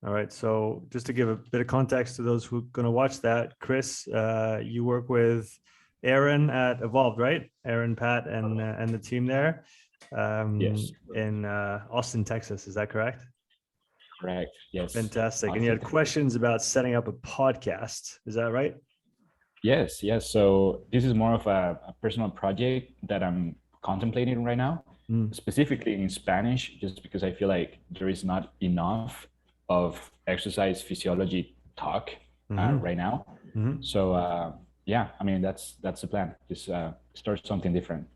All right. So just to give a bit of context to those who are going to watch that, Chris, you work with Aaron at Evolved, right? Aaron, Pat, and the team there Yes, in Austin, Texas. Is that correct? correct. Yes. Fantastic. And you Awesome. had questions about setting up a podcast. Is that right? Yes, yes. So this is more of a personal project that I'm contemplating right now, Mm. specifically in Spanish, just because I feel like there is not enough of exercise physiology talk Mm-hmm. right now. Mm-hmm. So yeah, I mean that's the plan. Just start something different.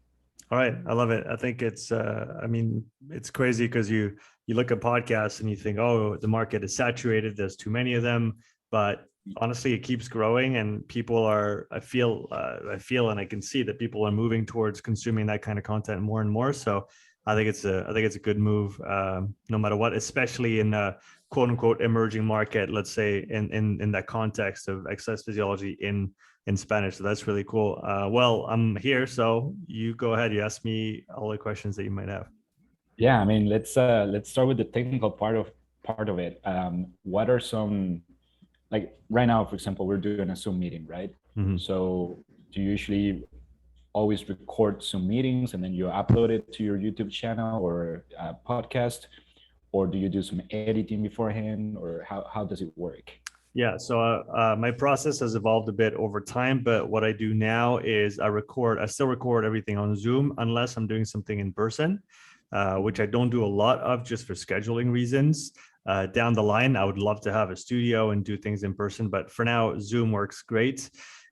All right. I love it. I think it's, I mean, it's crazy because you look at podcasts and you think, oh, the market is saturated. There's too many of them. But honestly, it keeps growing and people are, I feel, and I can see that people are moving towards consuming that kind of content more and more. So I think it's a good move, no matter what, especially in a quote unquote emerging market, let's say in that context of exercise physiology in Spanish. So that's really cool. Well, I'm here, so you go ahead. You ask me all the questions that you might have. Yeah, I mean let's start with the technical part of it. What are some, like right now, for example, we're doing a Zoom meeting, right? Mm-hmm. So do you usually always record Zoom meetings and then you upload it to your YouTube channel or podcast, or do you do some editing beforehand, or how does it work? Yeah, so my process has evolved a bit over time, but what I do now is I still record everything on Zoom unless I'm doing something in person, which I don't do a lot of just for scheduling reasons. Down the line, I would love to have a studio and do things in person, but for now, Zoom works great.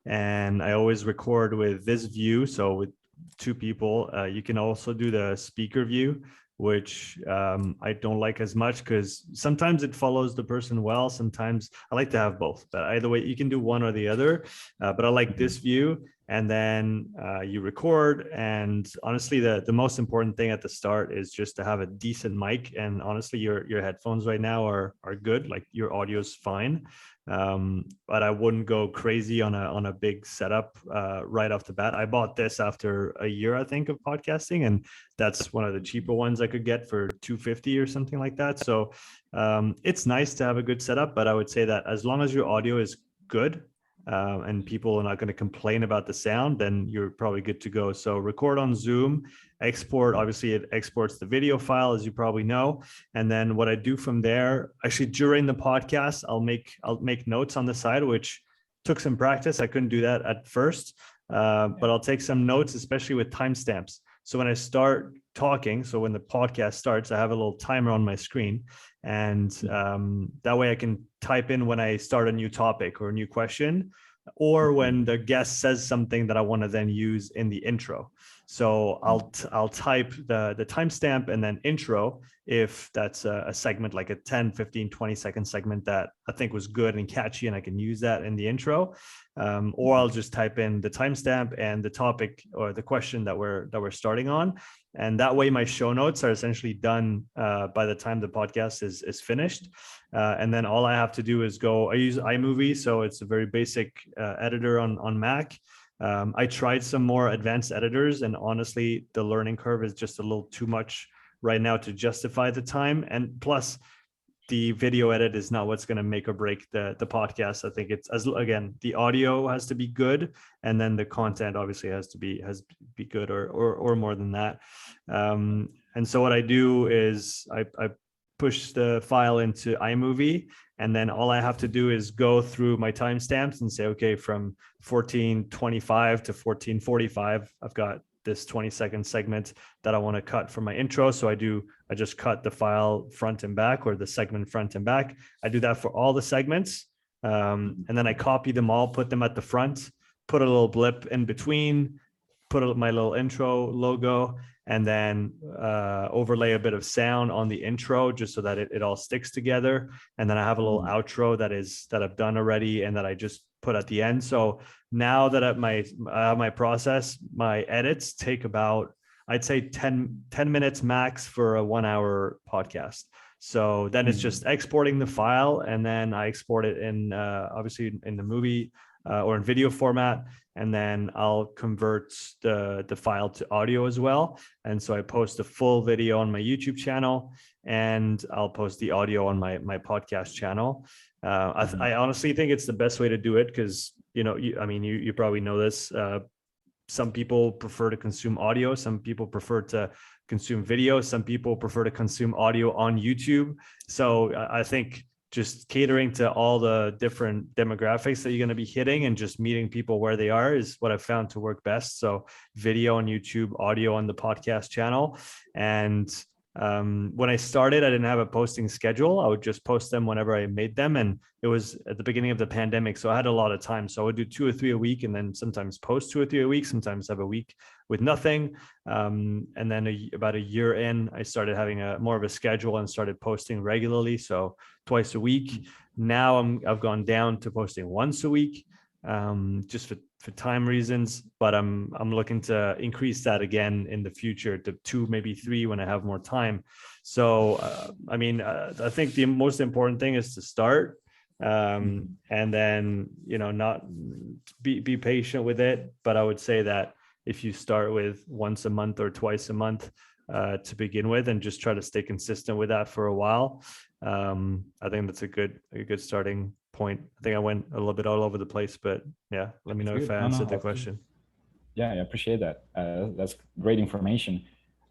And I always record with this view. So with two people, you can also do the speaker view, which I don't like as much because sometimes it follows the person well. Sometimes I like to have both, but either way, you can do one or the other. But I like this view. And then you record. And honestly, the most important thing at the start is just to have a decent mic. And honestly, your headphones right now are good. Like your audio is fine. But I wouldn't go crazy on a big setup right off the bat. I bought this after a year, I think, of podcasting, and that's one of the cheaper ones I could get for $250 or something like that. So it's nice to have a good setup, but I would say that as long as your audio is good and people are not going to complain about the sound, then you're probably good to go. So record on Zoom, export. Obviously, it exports the video file, as you probably know. And then what I do from there, actually during the podcast, I'll make notes on the side, which took some practice. I couldn't do that at first, but I'll take some notes, especially with timestamps. So when I start talking, so when the podcast starts, I have a little timer on my screen, and that way I can type in when I start a new topic or a new question, or when the guest says something that I want to then use in the intro. So I'll type the timestamp and then intro if that's a segment like a 10, 15, 20-second segment that I think was good and catchy and I can use that in the intro. Or I'll just type in the timestamp and the topic or the question that we're starting on. And that way my show notes are essentially done by the time the podcast is finished. And then all I have to do is I use iMovie. So it's a very basic editor on Mac. I tried some more advanced editors, and honestly, the learning curve is just a little too much right now to justify the time. And plus, the video edit is not what's going to make or break the podcast. I think again, the audio has to be good, and then the content obviously has to be good or more than that. And so what I do is I push the file into iMovie, and then all I have to do is go through my timestamps and say, okay, from 14:25 to 14:45, I've got this 20-second segment that I want to cut for my intro. So I just cut the file front and back, or the segment front and back. I do that for all the segments. And then I copy them all, put them at the front, put a little blip in between, put my little intro logo, and then overlay a bit of sound on the intro just so that it all sticks together. And then I have a little outro that I've done already and that I just put at the end. So now that I have my process, my edits take about, I'd say 10 minutes max for a 1-hour podcast. So then it's just exporting the file, and then I export it in obviously in the movie or in video format, and then I'll convert the file to audio as well. And so I post a full video on my YouTube channel, and I'll post the audio on my podcast channel. I honestly think it's the best way to do it because, you probably know this. Some people prefer to consume audio. Some people prefer to consume video. Some people prefer to consume audio on YouTube. So I think just catering to all the different demographics that you're going to be hitting and just meeting people where they are is what I've found to work best. So video on YouTube, audio on the podcast channel. And when I started, I didn't have a posting schedule. I would just post them whenever I made them. And it was at the beginning of the pandemic. So I had a lot of time. So I would do 2 or 3 a week and then sometimes post 2 or 3 a week, sometimes have a week with nothing. And then about a year in, I started having more of a schedule and started posting regularly. So twice a week. Now I've gone down to posting once a week, just for time reasons, but I'm looking to increase that again in the future to 2, maybe 3 when I have more time. So, I think the most important thing is to start, and then, not be patient with it. But I would say that if you start with once a month or twice a month, to begin with, and just try to stay consistent with that for a while, I think that's a good starting point. I think I went a little bit all over the place, but yeah, let me know if I answered the question. Yeah, I appreciate that. That's great information.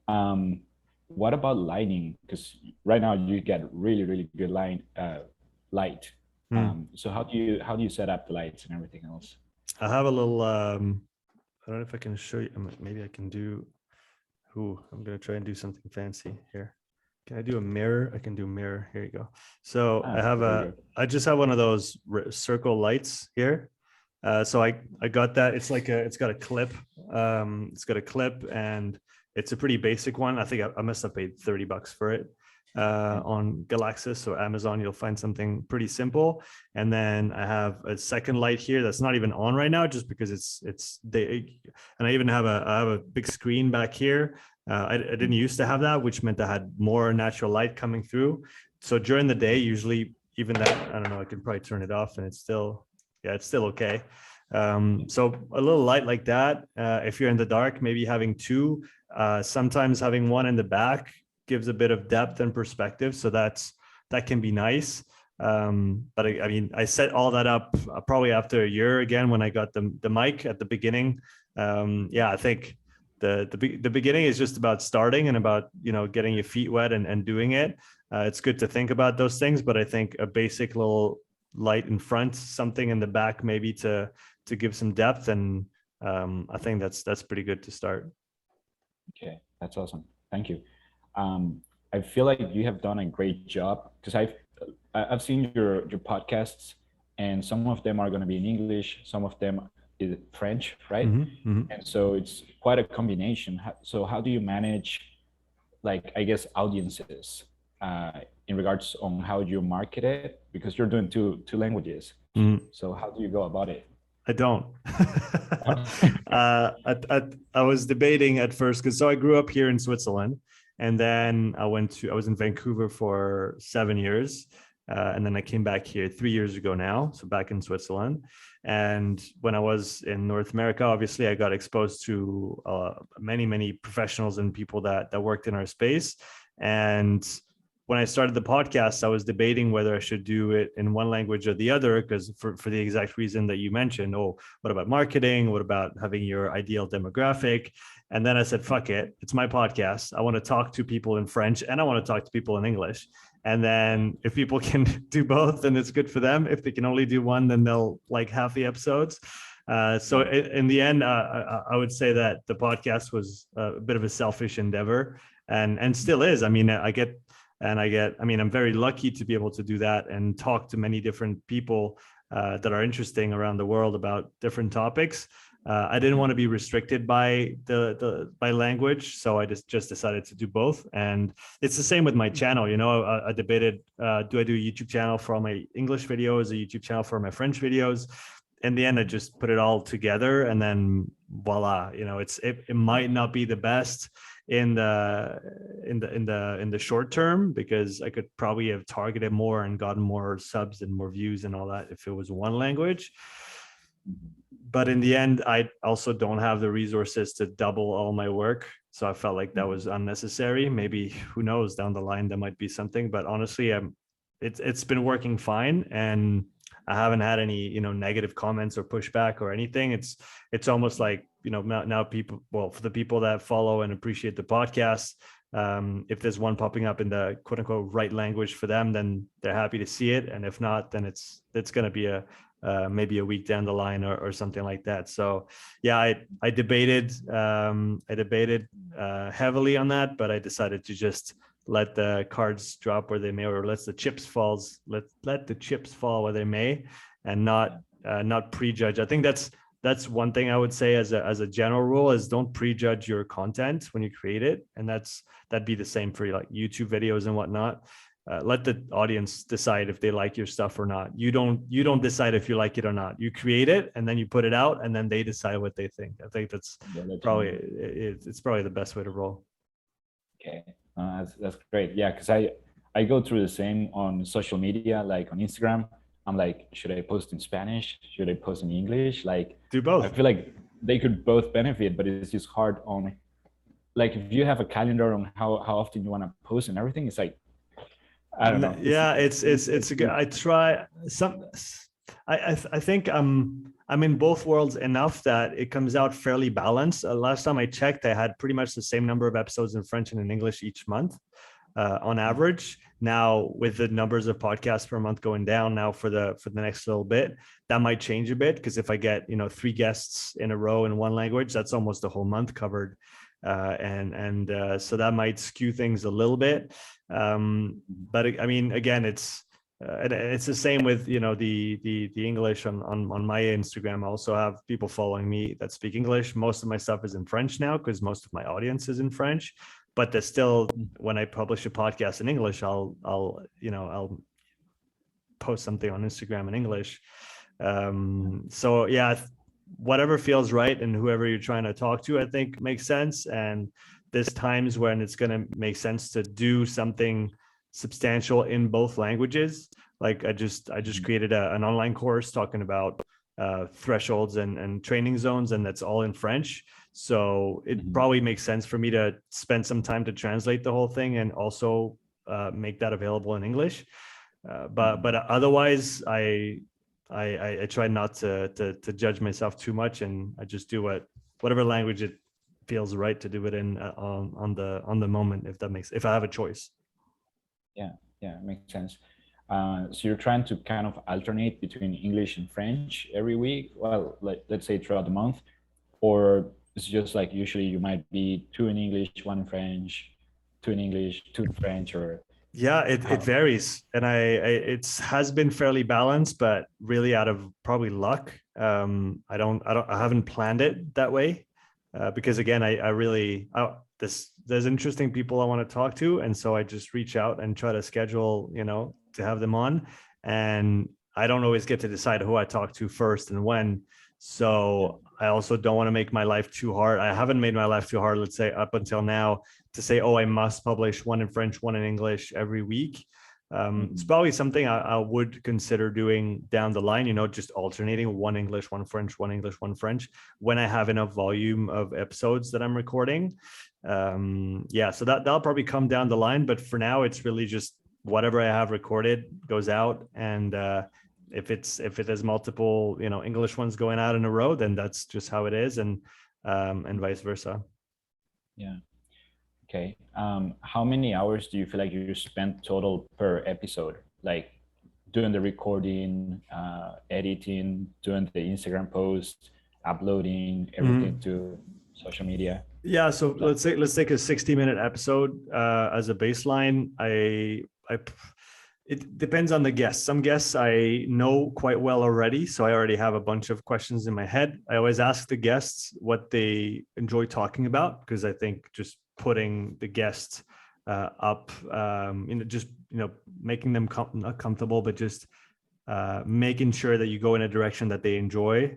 What about lighting? Because right now you get really, really good light. So how do you set up the lights and everything else? I have a little, I don't know if I can show you. Maybe I can do, I'm going to try and do something fancy here. Can I do a mirror? I can do mirror. Here you go. So I just have one of those circle lights here. So I got that. It's got a clip. It's got a clip and it's a pretty basic one. I think I must have paid $30 for it on Galaxus or Amazon. You'll find something pretty simple. And then I have a second light here that's not even on right now, just because and I even have a big screen back here. I didn't used to have that, which meant I had more natural light coming through. So during the day, usually even that, I don't know, I can probably turn it off and it's still okay. So a little light like that. If you're in the dark, maybe having 2, sometimes having one in the back gives a bit of depth and perspective. So that can be nice. But I set all that up probably after a year again, when I got the mic at the beginning. I think the beginning is just about starting and about, getting your feet wet and doing it. It's good to think about those things, but I think a basic little light in front, something in the back, maybe to give some depth. And I think that's pretty good to start. Okay, that's awesome. Thank you. I feel like you have done a great job, because I've seen your podcasts, and some of them are going to be in English, some of them is French, right? And so it's quite a combination. So how do you manage, I guess, audiences in regards on how you market it? Because you're doing two languages. So how do you go about it? I don't. I was debating at first, because I grew up here in Switzerland, and then I was in Vancouver for 7 years. And then I came back here 3 years ago now, so back in Switzerland. And when I was in North America, obviously I got exposed to many professionals and people that worked in our space. And when I started the podcast, I was debating whether I should do it in one language or the other, because for the exact reason that you mentioned. What about marketing? What about having your ideal demographic? And then I said, fuck it. It's my podcast. I want to talk to people in French and I want to talk to people in English. And then if people can do both, then it's good for them. If they can only do one, then they'll like half the episodes. So in the end, I would say that the podcast was a bit of a selfish endeavor, and still is. I'm very lucky to be able to do that and talk to many different people that are interesting around the world about different topics. I didn't want to be restricted by by language, so I just decided to do both. And it's the same with my channel. I debated, do I do a YouTube channel for all my English videos, a YouTube channel for my French videos? In the end, I just put it all together, and then voila. It might not be the best in the short term, because I could probably have targeted more and gotten more subs and more views and all that if it was one language. but in the end, I also don't have the resources to double all my work. So I felt like that was unnecessary. Maybe, who knows, down the line, there might be something, but honestly, it's been working fine. And I haven't had any, negative comments or pushback or anything. It's almost like, now people, well, for the people that follow and appreciate the podcast, if there's one popping up in the quote unquote right language for them, then they're happy to see it. And if not, then it's going to be maybe a week down the line or something like that. So yeah, I debated heavily on that, but I decided to just let the cards drop where they may, or let the chips fall where they may, and not prejudge. I think that's one thing I would say as a general rule, is don't prejudge your content when you create it. And that'd be the same for like YouTube videos and whatnot. Let the audience decide if they like your stuff or not. You don't decide if you like it or not. You create it and then you put it out, and then they decide what they think. I think that's probably the best way to roll. Okay, that's great. Yeah, because I go through the same on social media, like on Instagram. I'm like, should I post in Spanish? Should I post in English? Like, do both. I feel like they could both benefit, but it's just hard on, like, if you have a calendar on how often you want to post and everything, it's like, I don't know. Yeah, it's a good. I try some. I think I'm in both worlds enough that it comes out fairly balanced. Last time I checked, I had pretty much the same number of episodes in French and in English each month, on average. Now, with the numbers of podcasts per month going down now for the next little bit, that might change a bit, because if I get 3 guests in a row in one language, that's almost a whole month covered. So that might skew things a little bit. But I mean, again, it's the same with the English on my Instagram. I also have people following me that speak English. Most of my stuff is in French now, because most of my audience is in French. But there's still, when I publish a podcast in English, I'll post something on Instagram in English. So yeah, whatever feels right and whoever you're trying to talk to, I think makes sense. And there's times when it's going to make sense to do something substantial in both languages. Like I just created an online course talking about thresholds and training zones, and that's all in French. So it probably makes sense for me to spend some time to translate the whole thing and also make that available in English. But otherwise, I try not to judge myself too much, and I just do whatever language it feels right to do it in on the moment, if I have a choice. Yeah, it makes sense. So you're trying to kind of alternate between English and French every week. Well, let's say throughout the month, or it's just like usually you might be 2 in English, 1 in French, 2 in English, 2 in French, or yeah, it varies, and it has been fairly balanced, but really out of probably luck. I haven't planned it that way, because again, there's interesting people I want to talk to, and so I just reach out and try to schedule, to have them on, and I don't always get to decide who I talk to first and when. So I also don't want to make my life too hard. I haven't made my life too hard, let's say, up until now, to say, oh, I must publish 1 in French, 1 in English every week. It's probably something I would consider doing down the line, just alternating 1 English, 1 French, 1 English, 1 French, when I have enough volume of episodes that I'm recording. So that'll probably come down the line. But for now, it's really just whatever I have recorded goes out. And if it has multiple, English ones going out in a row, then that's just how it is. And vice versa. Yeah. Okay. How many hours do you feel like you spent total per episode? Like doing the recording, editing, doing the Instagram post, uploading, everything to social media? Yeah. So let's take a 60-minute episode as a baseline. It depends on the guest. Some guests I know quite well already, so I already have a bunch of questions in my head. I always ask the guests what they enjoy talking about, because I think just putting the guests up, making them not comfortable, but just making sure that you go in a direction that they enjoy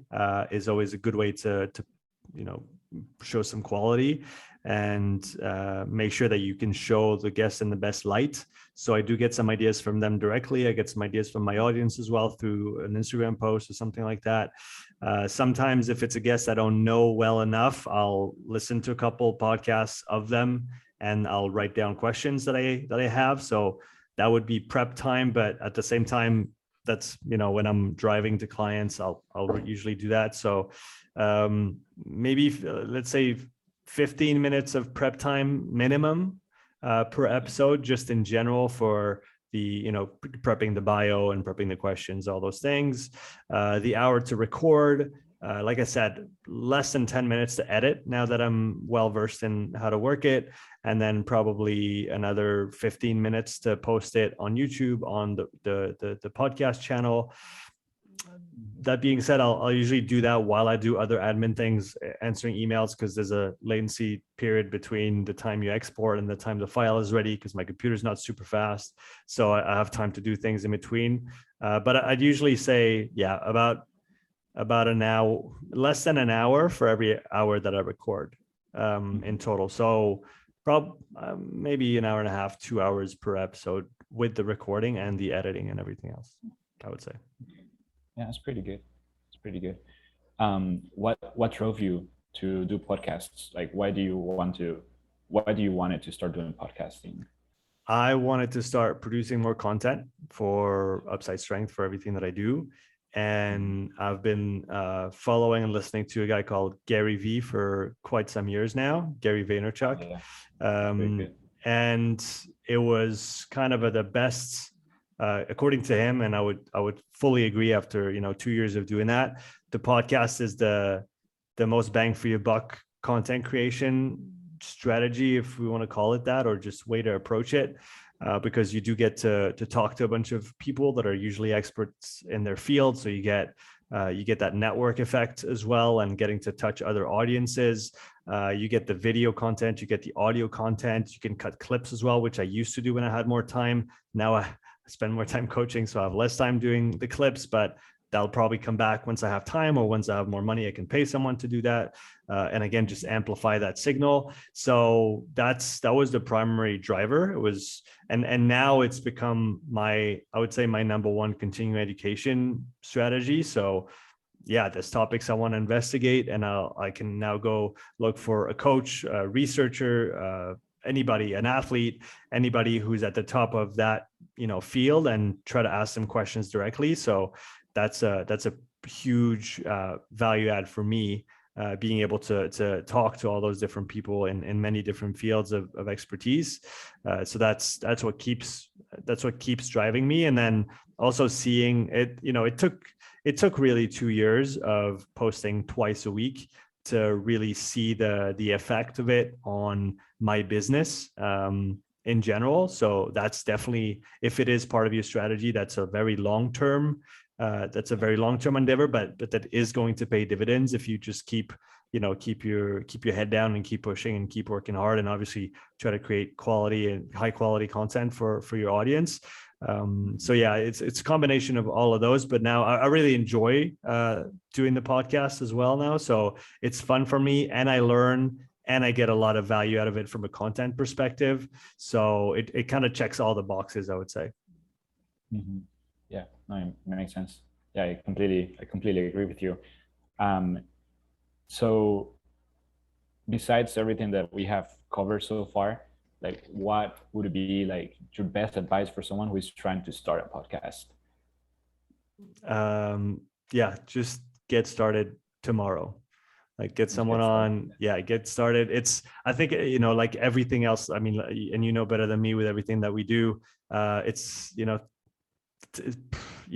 is always a good way to show some quality. and make sure that you can show the guests in the best light. So I do get some ideas from them directly. I get some ideas from my audience as well through an Instagram post or something like that. Sometimes if it's a guest I don't know well enough, I'll listen to a couple podcasts of them and I'll write down questions that I have. So that would be prep time, but at the same time, that's, when I'm driving to clients, I'll usually do that. So maybe let's say 15 minutes of prep time minimum per episode, just in general for the, prepping the bio and prepping the questions, all those things. The hour to record, like I said, less than 10 minutes to edit now that I'm well versed in how to work it. And then probably another 15 minutes to post it on YouTube on the podcast channel. That being said, I'll usually do that while I do other admin things, answering emails, because there's a latency period between the time you export and the time the file is ready, because my computer's not super fast. So I have time to do things in between. But I'd usually say, about an hour, less than an hour for every hour that I record in total. So maybe an hour and a half, 2 hours per episode with the recording and the editing and everything else, I would say. Yeah, it's pretty good. It's pretty good. What drove you to do podcasts? Like, why do you want to start doing podcasting? I wanted to start producing more content for Upside Strength, for everything that I do. And I've been following and listening to a guy called Gary V for quite some years now, Gary Vaynerchuk. Yeah. And it was kind of the best, according to him, and I would fully agree after 2 years of doing that. The podcast is the most bang for your buck content creation strategy, if we want to call it that, or just way to approach it, because you do get to talk to a bunch of people that are usually experts in their field. So you get that network effect as well, and getting to touch other audiences. You get the video content, you get the audio content, you can cut clips as well, which I used to do when I had more time. Now I spend more time coaching, so I have less time doing the clips, but that'll probably come back once I have time, or once I have more money, I can pay someone to do that. And again, just amplify that signal. So that was the primary driver. It was, and now it's become I would say my number one continuing education strategy. So yeah, there's topics I want to investigate, and I can now go look for a coach, a researcher, anybody, an athlete, anybody who's at the top of that, field, and try to ask them questions directly. So that's a huge value add for me, being able to talk to all those different people in many different fields of expertise. So that's what keeps driving me. And then also seeing it, it took really 2 years of posting twice a week to really see the effect of it on my business in general. So that's definitely, if it is part of your strategy, that's a very long-term endeavor, but that is going to pay dividends if you just keep your head down and keep pushing and keep working hard, and obviously try to create quality and high quality content for your audience. So yeah, it's a combination of all of those, but now I really enjoy doing the podcast as well now. So it's fun for me, and I learn, and I get a lot of value out of it from a content perspective. So it kind of checks all the boxes, I would say. Mm-hmm. Yeah, no, it makes sense. Yeah, I completely agree with you. So besides everything that we have covered so far, like, what would be like your best advice for someone who is trying to start a podcast? Yeah, just get started tomorrow. Like, get someone on. Yeah, get started. I think, like everything else, I mean, and better than me with everything that we do, it's, you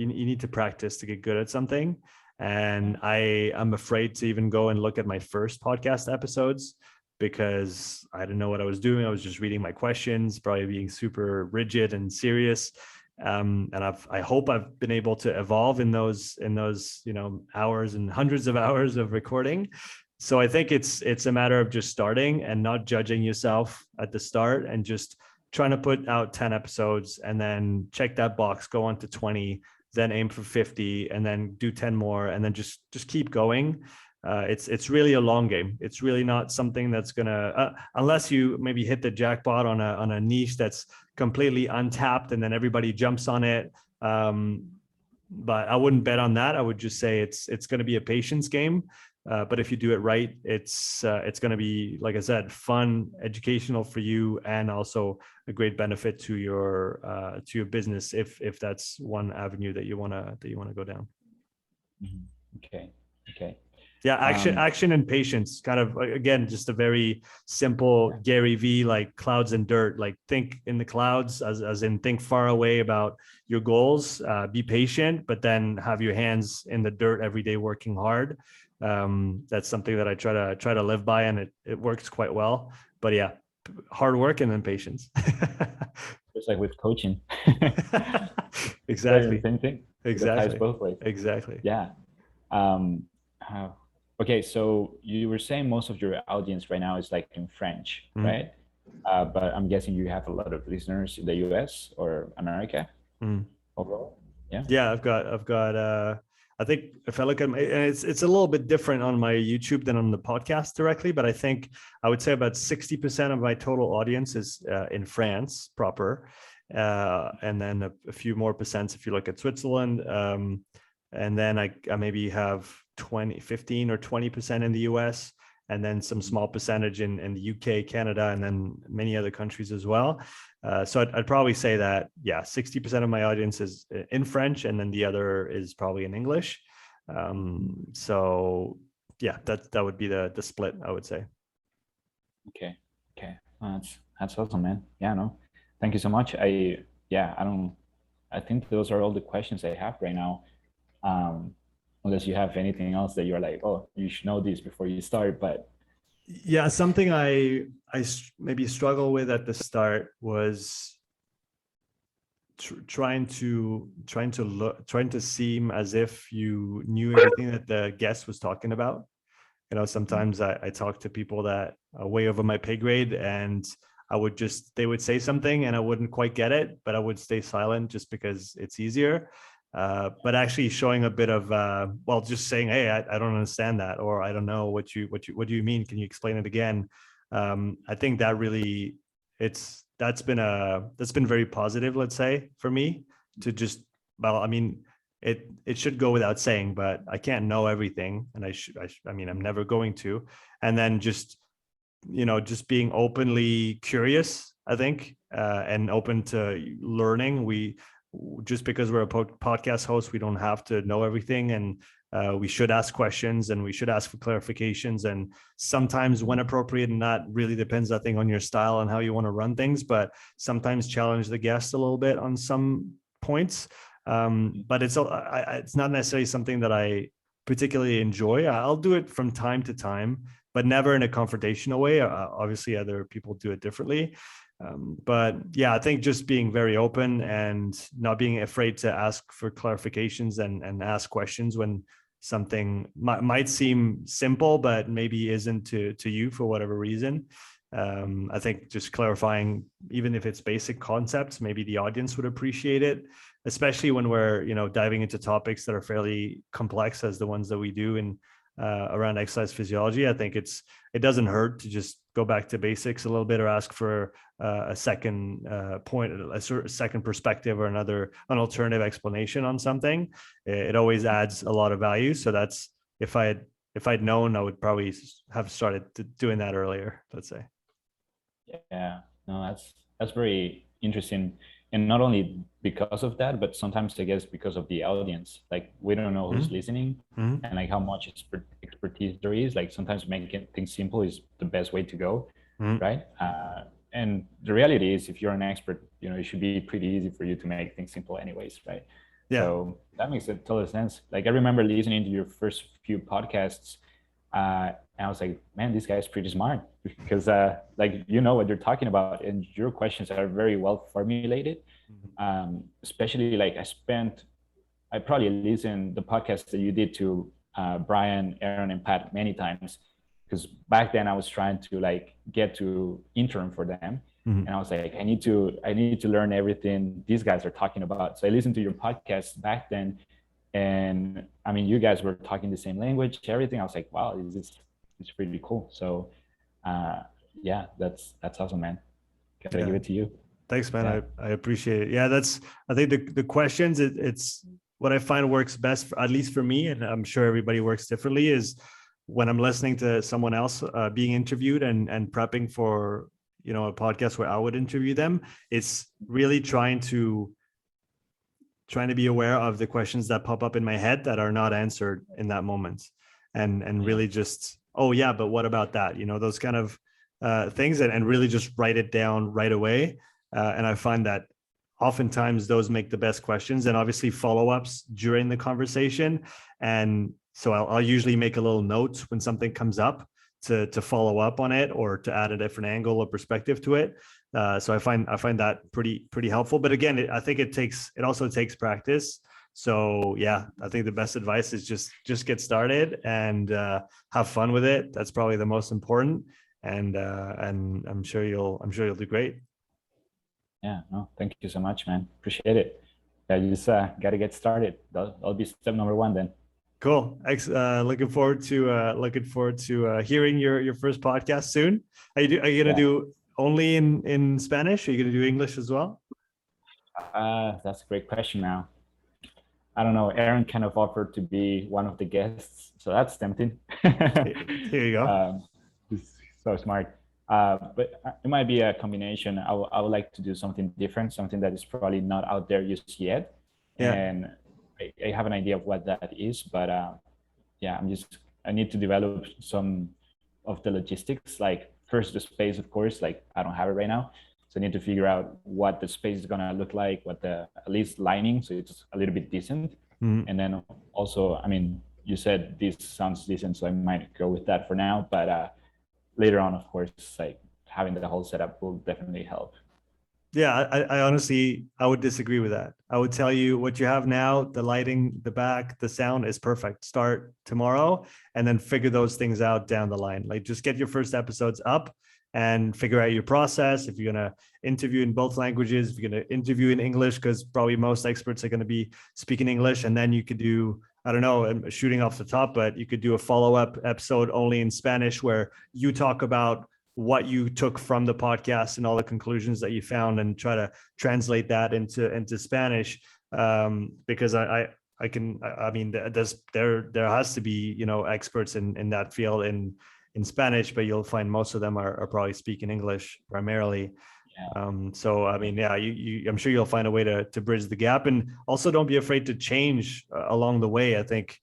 need to practice to get good at something. And I'm afraid to even go and look at my first podcast episodes, because I didn't know what I was doing. I was just reading my questions, probably being super rigid and serious. And I hope I've been able to evolve in those hours and hundreds of hours of recording. So I think it's a matter of just starting and not judging yourself at the start, and just trying to put out 10 episodes and then check that box, go on to 20, then aim for 50, and then do 10 more, and then just keep going. it's really a long game. It's really not something that's gonna, unless you maybe hit the jackpot on a niche that's completely untapped and then everybody jumps on it. But I wouldn't bet on that. I would just say it's going to be a patience game. But if you do it right, it's going to be, like I said, fun, educational for you, and also a great benefit to your business if that's one avenue that you want to go down. Okay. Yeah, action and patience. Kind of, again, just a very simple Gary V, like clouds and dirt. Like, think in the clouds, as in think far away about your goals. Be patient, but then have your hands in the dirt every day, working hard. That's something that I try to live by, and it works quite well. But yeah, hard work and then patience. Just like with coaching. Exactly. Same thing. Exactly. It ties both ways. Exactly. Yeah. Okay, so you were saying most of your audience right now is like in French, right? But I'm guessing you have a lot of listeners in the US or America overall. Yeah. Yeah, I've got. I think if I look at it's a little bit different on my YouTube than on the podcast directly, but I think I would say about 60% of my total audience is in France proper, and then a few more percents if you look at Switzerland, and then I maybe have 15 or 20% in the US, and then some small percentage in the UK, Canada, and then many other countries as well. So I'd probably say that, 60% of my audience is in French, and then the other is probably in English. So yeah, that would be the split, I would say. Okay. Well, that's awesome, man. Yeah, no, thank you so much. I think those are all the questions I have right now. Unless you have anything else that you're like, oh, you should know this before you start. But yeah, something I maybe struggle with at the start was trying to seem as if you knew everything that the guest was talking about. You know, sometimes I talk to people that are way over my pay grade, and they would say something and I wouldn't quite get it, but I would stay silent just because it's easier. But actually showing a bit of, just saying, hey, I don't understand that, or I don't know what do you mean? Can you explain it again? I think that really, that's been very positive, let's say, for me to just, it should go without saying, but I can't know everything, and I'm never going to. And then just being openly curious, I think, and open to learning. Just because we're a podcast host, we don't have to know everything, and we should ask questions and we should ask for clarifications. And sometimes, when appropriate, and that really depends, I think, on your style and how you want to run things, but sometimes challenge the guest a little bit on some points. But it's not necessarily something that I particularly enjoy. I'll do it from time to time, but never in a confrontational way. Obviously, other people do it differently. But yeah, I think just being very open and not being afraid to ask for clarifications and ask questions when something might seem simple, but maybe isn't to you for whatever reason. I think just clarifying, even if it's basic concepts, maybe the audience would appreciate it, especially when we're, diving into topics that are fairly complex as the ones that we do in around exercise physiology. I think it doesn't hurt to just go back to basics a little bit, or ask for a second point, a second perspective, or an alternative explanation on something. It always adds a lot of value. So that's, if I'd known, I would probably have started doing that earlier, let's say. Yeah, no, that's very interesting. And not only because of that, but sometimes I guess because of the audience. Like, we don't know who's listening, and like how much expertise there is. Like, sometimes making things simple is the best way to go, right? And the reality is, if you're an expert, it should be pretty easy for you to make things simple anyways, right? Yeah. So that makes a total sense. Like, I remember listening to your first few podcasts, and I was like, man, this guy's pretty smart, because like, what you're talking about, and your questions are very well formulated. Especially, like, I probably listened the podcast that you did to Brian, Aaron, and Pat many times, because back then I was trying to like get to intern for them. And I was like, I need to learn everything these guys are talking about. So I listened to your podcast back then, And I mean, you guys were talking the same language, everything. I was like, wow, it's pretty cool. So yeah, that's awesome, man. Gotta give it to you. Thanks, man. Yeah. I appreciate it. Yeah, I think the questions, it's what I find works best, at least for me, and I'm sure everybody works differently, is when I'm listening to someone else being interviewed and prepping for, a podcast where I would interview them. It's really trying to be aware of the questions that pop up in my head that are not answered in that moment, and really just, oh yeah, but what about that? Those kind of things, and really just write it down right away. And I find that oftentimes those make the best questions, and obviously follow-ups during the conversation. And so I'll usually make a little note when something comes up to follow up on it, or to add a different angle or perspective to it. So I find that pretty helpful. But again, I think it also takes practice. So yeah, I think the best advice is just get started and have fun with it. That's probably the most important. And I'm sure you'll do great. Yeah, no, thank you so much, man. Appreciate it. Yeah, you just got to get started. That'll be step number one then. Cool. Looking forward to hearing your first podcast soon. Are you gonna do only in Spanish? Are you gonna do English as well? That's a great question. Now, I don't know. Aaron kind of offered to be one of the guests, so that's tempting. Here you go. He's so smart. But it might be a combination. I would like to do something different, something that is probably not out there just yet. Yeah. And I have an idea of what that is, but yeah, I need to develop some of the logistics. Like first the space, of course, like I don't have it right now. So I need to figure out what the space is gonna look like, what the at least lining, so it's a little bit decent. Mm-hmm. And then also, I mean, you said this sounds decent, so I might go with that for now. But later on, of course, like having the whole setup will definitely help. Yeah, I honestly, I would disagree with that. I would tell you what you have now, the lighting, the back, the sound is perfect. Start tomorrow and then figure those things out down the line. Like just get your first episodes up and figure out your process. If you're going to interview in both languages, if you're going to interview in English, because probably most experts are going to be speaking English, and then you could do, I don't know, I'm shooting off the top, but you could do a follow-up episode only in Spanish where you talk about what you took from the podcast and all the conclusions that you found, and try to translate that into Spanish. Because I mean, there has to be, experts in that field in Spanish, but you'll find most of them are probably speaking English primarily. Yeah. So I mean, yeah, I'm sure you'll find a way to bridge the gap, and also don't be afraid to change along the way. I think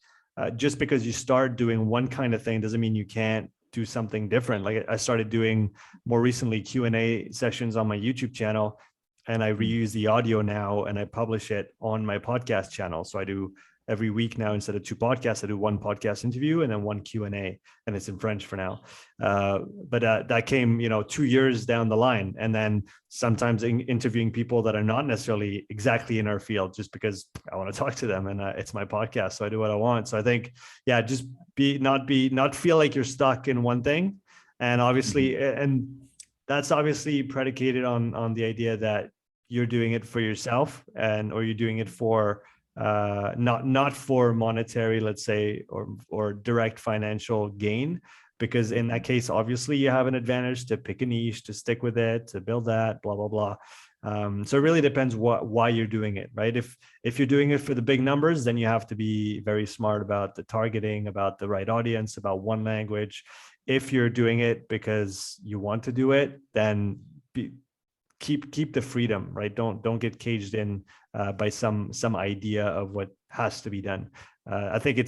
just because you start doing one kind of thing doesn't mean you can't do something different. Like I started doing more recently Q&A sessions on my YouTube channel, and I reuse the audio now and I publish it on my podcast channel. So I do every week now, instead of 2 podcasts, I do 1 podcast interview and then 1 Q&A, and it's in French for now. But that came, 2 years down the line. And then sometimes interviewing people that are not necessarily exactly in our field, just because I want to talk to them, and it's my podcast, so I do what I want. So I think, yeah, just not feel like you're stuck in one thing. And obviously, and that's obviously predicated on the idea that you're doing it for yourself, or you're doing it for not for monetary, let's say, or direct financial gain, because in that case, obviously you have an advantage to pick a niche, to stick with it, to build that, blah, blah, blah. So it really depends why you're doing it, right? If you're doing it for the big numbers, then you have to be very smart about the targeting, about the right audience, about one language. If you're doing it because you want to do it, then keep the freedom, right? Don't get caged in by some idea of what has to be done. I think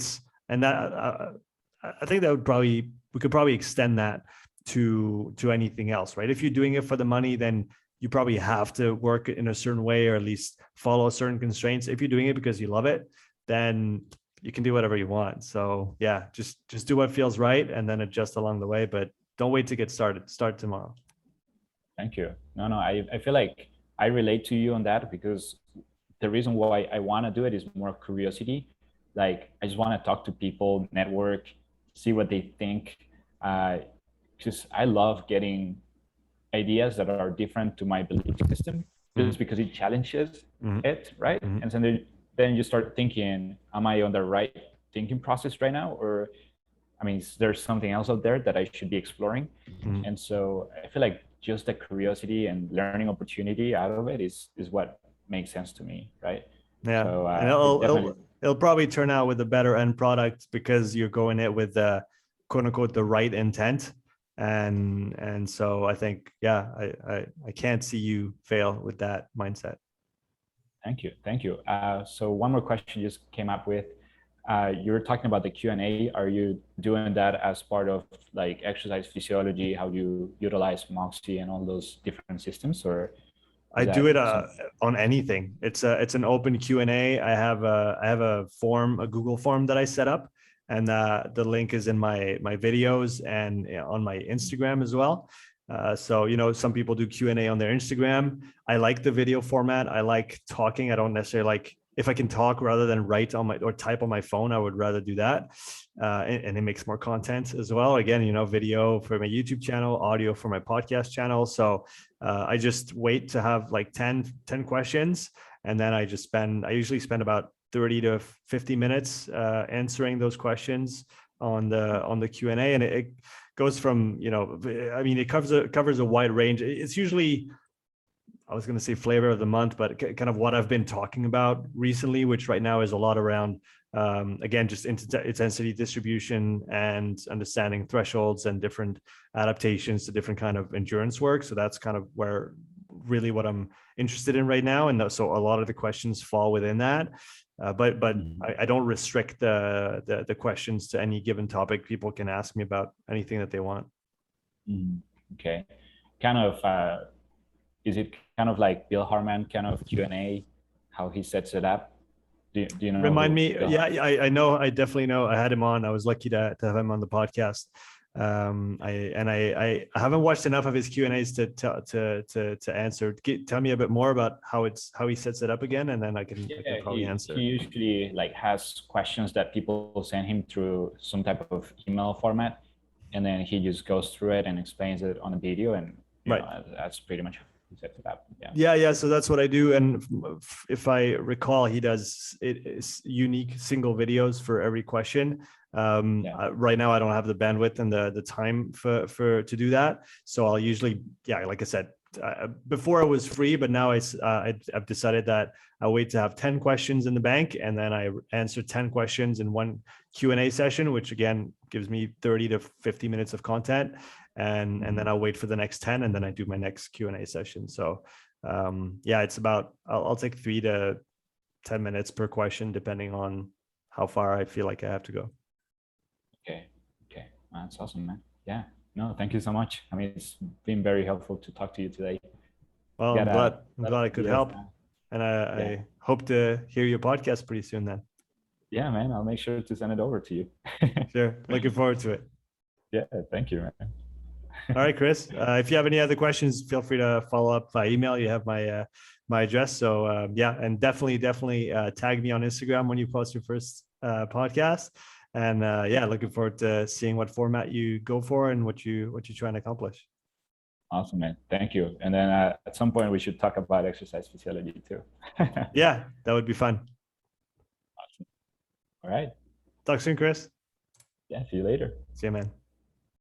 I think we could probably extend that to anything else, right? If you're doing it for the money, then you probably have to work in a certain way, or at least follow certain constraints. If you're doing it because you love it, then you can do whatever you want. So yeah, just do what feels right, and then adjust along the way. But don't wait to get started. Start tomorrow. Thank you. No, I feel like I relate to you on that, because the reason why I want to do it is more curiosity. Like I just want to talk to people, network, see what they think. Because I love getting ideas that are different to my belief system, just because it challenges it, right? And so then you start thinking, am I on the right thinking process right now? Or, I mean, is there something else out there that I should be exploring? Mm. And so I feel like just the curiosity and learning opportunity out of it is what makes sense to me, right? Yeah, So and definitely. it'll probably turn out with a better end product because you're going it with the quote unquote the right intent, and so I think I can't see you fail with that mindset. Thank you. Thank you. So one more question just came up with, you were talking about the Q&A. Are you doing that as part of like exercise physiology, how you utilize Moxie and all those different systems, or I do it on anything. It's an open Q&A. I have a form, a Google form that I set up, and the link is in my videos and on my Instagram as well. So, you know, some people do Q&A on their Instagram. I like the video format. I like talking. I don't necessarily like, if I can talk rather than write on my or type on my phone, I would rather do that. And it makes more content as well. Again, you know, video for my YouTube channel, audio for my podcast channel. So I just wait to have like 10 questions. And then I usually spend about 30 to 50 minutes answering those questions on the Q&A. And it goes from, you know, I mean, it covers a wide range. It's usually, I was going to say flavor of the month, but kind of what I've been talking about recently, which right now is a lot around, again, just intensity distribution and understanding thresholds and different adaptations to different kind of endurance work. So that's kind of where really what I'm interested in right now. And so a lot of the questions fall within that. But I don't restrict the questions to any given topic. People can ask me about anything that they want. Okay. Kind of, is it kind of like Bill Harman kind of Q&A, how he sets it up? Do you know? Remind me. Yeah, I know. I definitely know. I had him on. I was lucky to have him on the podcast. I haven't watched enough of his Q&As to answer. Tell me a bit more about how he sets it up again, and then I can probably answer. He usually like has questions that people send him through some type of email format, and then he just goes through it and explains it on a video, and you know, that's pretty much how he sets it up. Yeah. So that's what I do, and if I recall, he does unique single videos for every question. Right now I don't have the bandwidth and the time for to do that, so I'll usually, like I said, before it was free, but now I've decided that I wait to have 10 questions in the bank, and then I answer 10 questions in one Q&A session, which again gives me 30 to 50 minutes of content, and then I'll wait for the next 10, and then I do my next Q&A session. So it's about, I'll take 3 to 10 minutes per question depending on how far I feel like I have to go. Okay, that's awesome, man. Yeah, no, thank you so much. I mean, it's been very helpful to talk to you today. Well, I'm glad I could help, and I hope to hear your podcast pretty soon then. Yeah, man, I'll make sure to send it over to you. Sure, looking forward to it. Yeah, thank you, man. All right, Chris, if you have any other questions, feel free to follow up by email. You have my address. So and definitely tag me on Instagram when you post your first podcast. And looking forward to seeing what format you go for and what you're trying to accomplish. Awesome, man. Thank you. And then at some point we should talk about exercise physiology too. Yeah, that would be fun. Awesome. All right. Talk soon, Chris. Yeah, see you later. See you, man.